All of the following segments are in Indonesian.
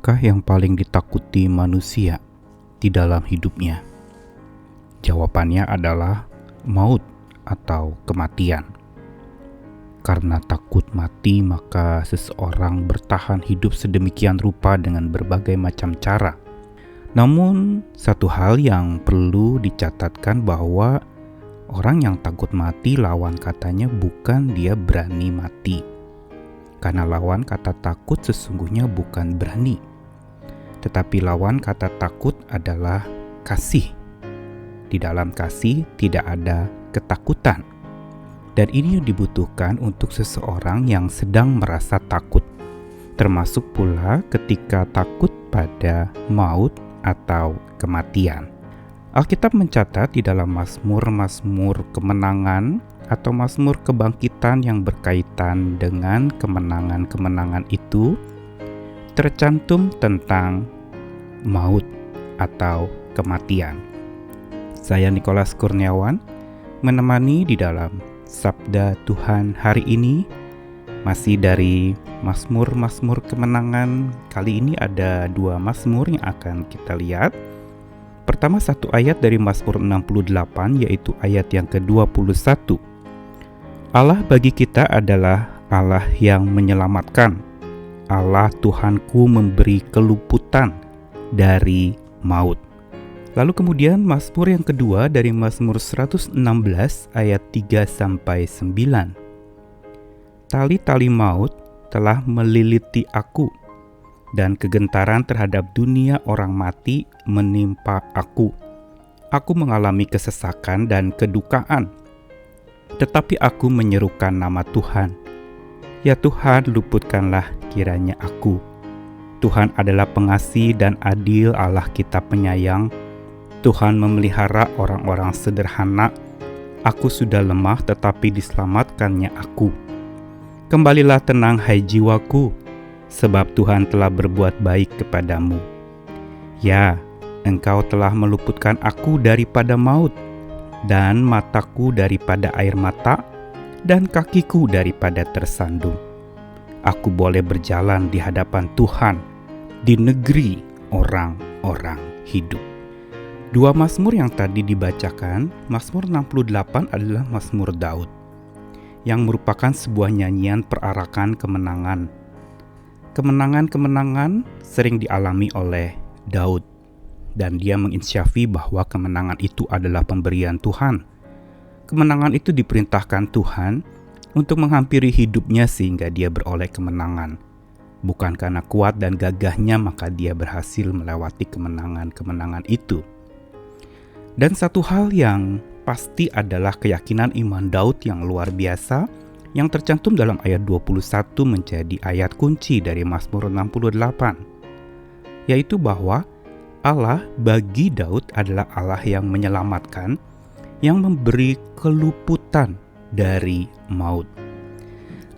apakah yang paling ditakuti manusia di dalam hidupnya? Jawabannya adalah maut atau kematian. Karena takut mati, maka seseorang bertahan hidup sedemikian rupa dengan berbagai macam cara. Namun, satu hal yang perlu dicatatkan bahwa orang yang takut mati lawan katanya bukan dia berani mati. Karena lawan kata takut sesungguhnya bukan berani. Tetapi lawan kata takut adalah kasih. Di dalam kasih tidak ada ketakutan. Dan ini yang dibutuhkan untuk seseorang yang sedang merasa takut. Termasuk pula ketika takut pada maut atau kematian. Alkitab mencatat di dalam Mazmur kemenangan atau Mazmur kebangkitan yang berkaitan dengan kemenangan-kemenangan itu tercantum tentang maut atau kematian. Saya Nikolas Kurniawan menemani di dalam Sabda Tuhan hari ini, masih dari Mazmur kemenangan. Kali ini ada 2 Mazmur yang akan kita lihat. Pertama, satu ayat dari Mazmur 68, yaitu ayat yang ke-21. Allah bagi kita adalah Allah yang menyelamatkan. Allah Tuhanku memberi keluputan dari maut. Lalu kemudian Mazmur yang kedua dari Mazmur 116 ayat 3-9. Tali-tali maut telah meliliti aku, dan kegentaran terhadap dunia orang mati menimpa aku. Aku mengalami kesesakan dan kedukaan, tetapi aku menyerukan nama Tuhan. Ya Tuhan, luputkanlah kiranya aku. Tuhan adalah pengasih dan adil, Allah kita penyayang. Tuhan memelihara orang-orang sederhana. Aku sudah lemah tetapi diselamatkannya aku. Kembalilah tenang hai jiwaku, sebab Tuhan telah berbuat baik kepadamu. Ya, Engkau telah meluputkan aku daripada maut, dan mataku daripada air mata, dan kakiku daripada tersandung. Aku boleh berjalan di hadapan Tuhan di negeri orang-orang hidup. 2 Mazmur yang tadi dibacakan, Mazmur 68 adalah Mazmur Daud, yang merupakan sebuah nyanyian perarakan kemenangan. Kemenangan-kemenangan sering dialami oleh Daud, dan dia menginsyafi bahwa kemenangan itu adalah pemberian Tuhan. Kemenangan itu diperintahkan Tuhan untuk menghampiri hidupnya sehingga dia beroleh kemenangan. Bukan karena kuat dan gagahnya maka dia berhasil melewati kemenangan-kemenangan itu. Dan satu hal yang pasti adalah keyakinan iman Daud yang luar biasa yang tercantum dalam ayat 21 menjadi ayat kunci dari Mazmur 68, yaitu bahwa Allah bagi Daud adalah Allah yang menyelamatkan, yang memberi keluputan dari maut.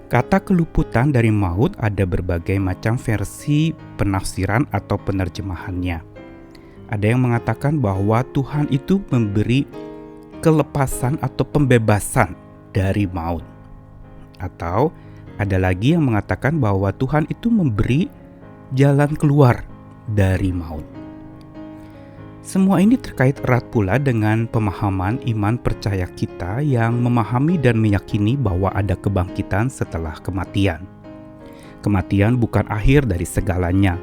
Kata keluputan dari maut ada berbagai macam versi penafsiran atau penerjemahannya. Ada yang mengatakan bahwa Tuhan itu memberi kelepasan atau pembebasan dari maut. Atau ada lagi yang mengatakan bahwa Tuhan itu memberi jalan keluar dari maut. Semua ini terkait erat pula dengan pemahaman iman percaya kita yang memahami dan meyakini bahwa ada kebangkitan setelah kematian. Kematian bukan akhir dari segalanya.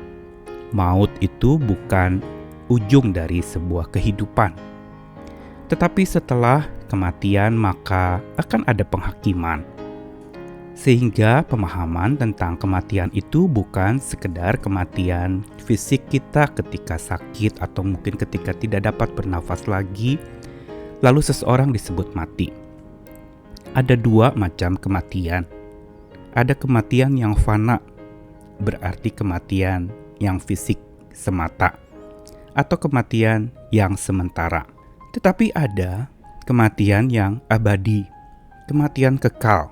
Maut itu bukan ujung dari sebuah kehidupan. Tetapi setelah kematian maka akan ada penghakiman. Sehingga pemahaman tentang kematian itu bukan sekedar kematian fisik kita ketika sakit atau mungkin ketika tidak dapat bernafas lagi, lalu seseorang disebut mati. Ada 2 macam kematian. Ada kematian yang fana, berarti kematian yang fisik semata, atau kematian yang sementara. Tetapi ada kematian yang abadi, kematian kekal,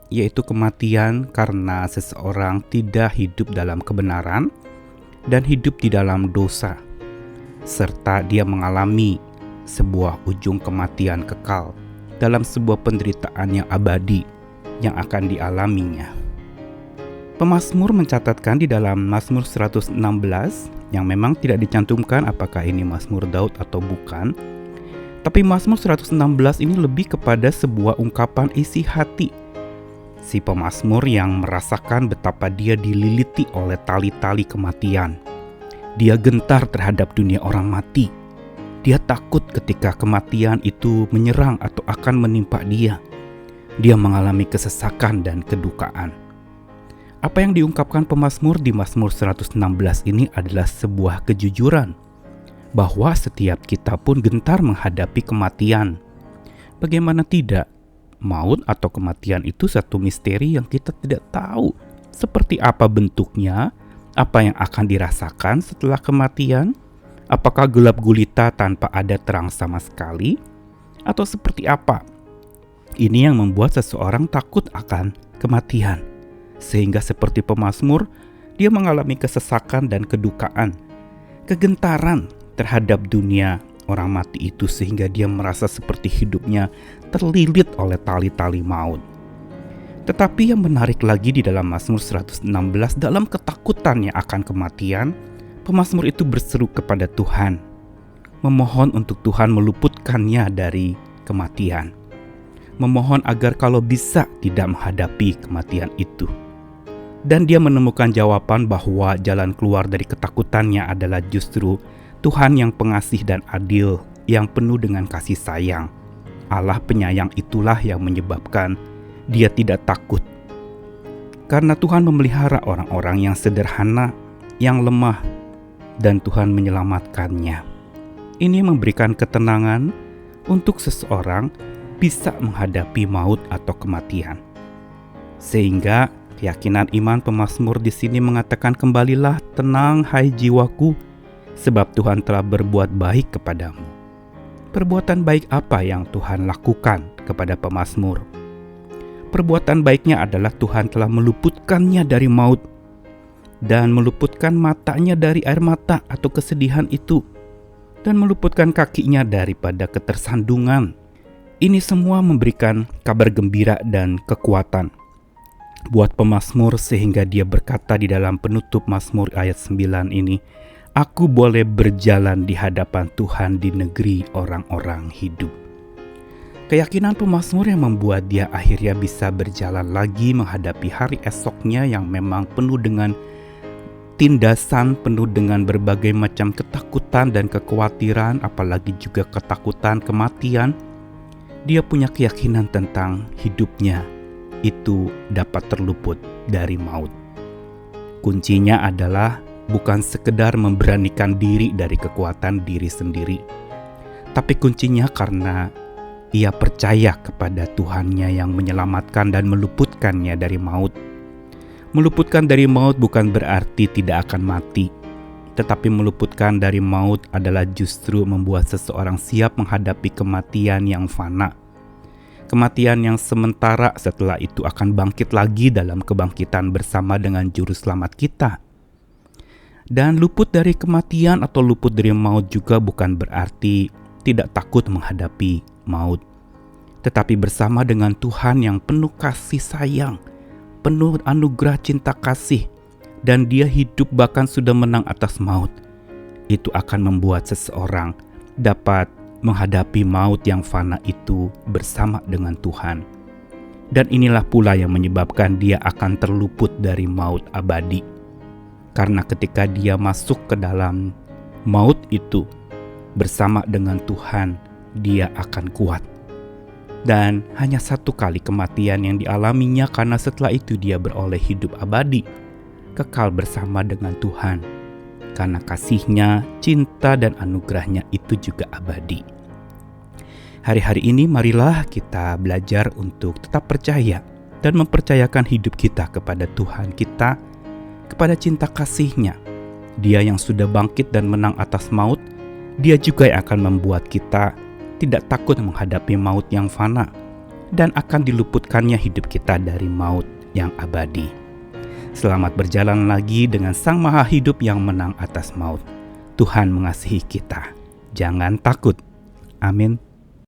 yaitu kematian karena seseorang tidak hidup dalam kebenaran dan hidup di dalam dosa, serta dia mengalami sebuah ujung kematian kekal dalam sebuah penderitaan yang abadi yang akan dialaminya. Pemazmur mencatatkan di dalam Mazmur 116 yang memang tidak dicantumkan apakah ini Mazmur Daud atau bukan. Tapi Mazmur 116 ini lebih kepada sebuah ungkapan isi hati si pemazmur yang merasakan betapa dia dililiti oleh tali-tali kematian. Dia gentar terhadap dunia orang mati. Dia takut ketika kematian itu menyerang atau akan menimpa dia. Dia mengalami kesesakan dan kedukaan. Apa yang diungkapkan pemazmur di Mazmur 116 ini adalah sebuah kejujuran bahwa setiap kita pun gentar menghadapi kematian. Bagaimana tidak? Maut atau kematian itu satu misteri yang kita tidak tahu seperti apa bentuknya, apa yang akan dirasakan setelah kematian, apakah gelap gulita tanpa ada terang sama sekali, atau seperti apa. Ini yang membuat seseorang takut akan kematian. Sehingga seperti pemazmur, dia mengalami kesesakan dan kedukaan, kegentaran terhadap dunia orang mati itu sehingga dia merasa seperti hidupnya terlilit oleh tali-tali maut. Tetapi yang menarik lagi di dalam Mazmur 116, dalam ketakutannya akan kematian, pemazmur itu berseru kepada Tuhan, memohon untuk Tuhan meluputkannya dari kematian, memohon agar kalau bisa tidak menghadapi kematian itu. Dan dia menemukan jawaban bahwa jalan keluar dari ketakutannya adalah justru Tuhan yang pengasih dan adil, yang penuh dengan kasih sayang. Allah penyayang itulah yang menyebabkan dia tidak takut. Karena Tuhan memelihara orang-orang yang sederhana, yang lemah, dan Tuhan menyelamatkannya. Ini memberikan ketenangan untuk seseorang bisa menghadapi maut atau kematian. Sehingga keyakinan iman pemazmur di sini mengatakan, kembalilah tenang hai jiwaku, sebab Tuhan telah berbuat baik kepadamu. Perbuatan baik apa yang Tuhan lakukan kepada pemazmur? Perbuatan baiknya adalah Tuhan telah meluputkannya dari maut dan meluputkan matanya dari air mata atau kesedihan itu dan meluputkan kakinya daripada ketersandungan. Ini semua memberikan kabar gembira dan kekuatan buat pemazmur sehingga dia berkata di dalam penutup Mazmur ayat 9 ini, aku boleh berjalan di hadapan Tuhan di negeri orang-orang hidup. Keyakinan pemazmur yang membuat dia akhirnya bisa berjalan lagi menghadapi hari esoknya yang memang penuh dengan tindasan, penuh dengan berbagai macam ketakutan dan kekhawatiran, apalagi juga ketakutan kematian. Dia punya keyakinan tentang hidupnya itu dapat terluput dari maut. Kuncinya adalah bukan sekedar memberanikan diri dari kekuatan diri sendiri, tapi kuncinya karena ia percaya kepada Tuhannya yang menyelamatkan dan meluputkannya dari maut. Meluputkan dari maut bukan berarti tidak akan mati, tetapi meluputkan dari maut adalah justru membuat seseorang siap menghadapi kematian yang fana. Kematian yang sementara, setelah itu akan bangkit lagi dalam kebangkitan bersama dengan juru selamat kita. Dan luput dari kematian atau luput dari maut juga bukan berarti tidak takut menghadapi maut, tetapi bersama dengan Tuhan yang penuh kasih sayang, penuh anugerah cinta kasih, dan dia hidup bahkan sudah menang atas maut. Itu akan membuat seseorang dapat menghadapi maut yang fana itu bersama dengan Tuhan. Dan inilah pula yang menyebabkan dia akan terluput dari maut abadi. Karena ketika dia masuk ke dalam maut itu bersama dengan Tuhan, dia akan kuat. Dan hanya satu kali kematian yang dialaminya, karena setelah itu dia beroleh hidup abadi, kekal bersama dengan Tuhan. Karena kasihnya, cinta dan anugerahnya itu juga abadi. Hari-hari ini marilah kita belajar untuk tetap percaya dan mempercayakan hidup kita kepada Tuhan kita, kepada cinta kasih-Nya. Dia yang sudah bangkit dan menang atas maut, Dia juga yang akan membuat kita tidak takut menghadapi maut yang fana, dan akan diluputkannya hidup kita dari maut yang abadi. Selamat berjalan lagi dengan Sang Maha Hidup yang menang atas maut. Tuhan mengasihi kita. Jangan takut. Amin.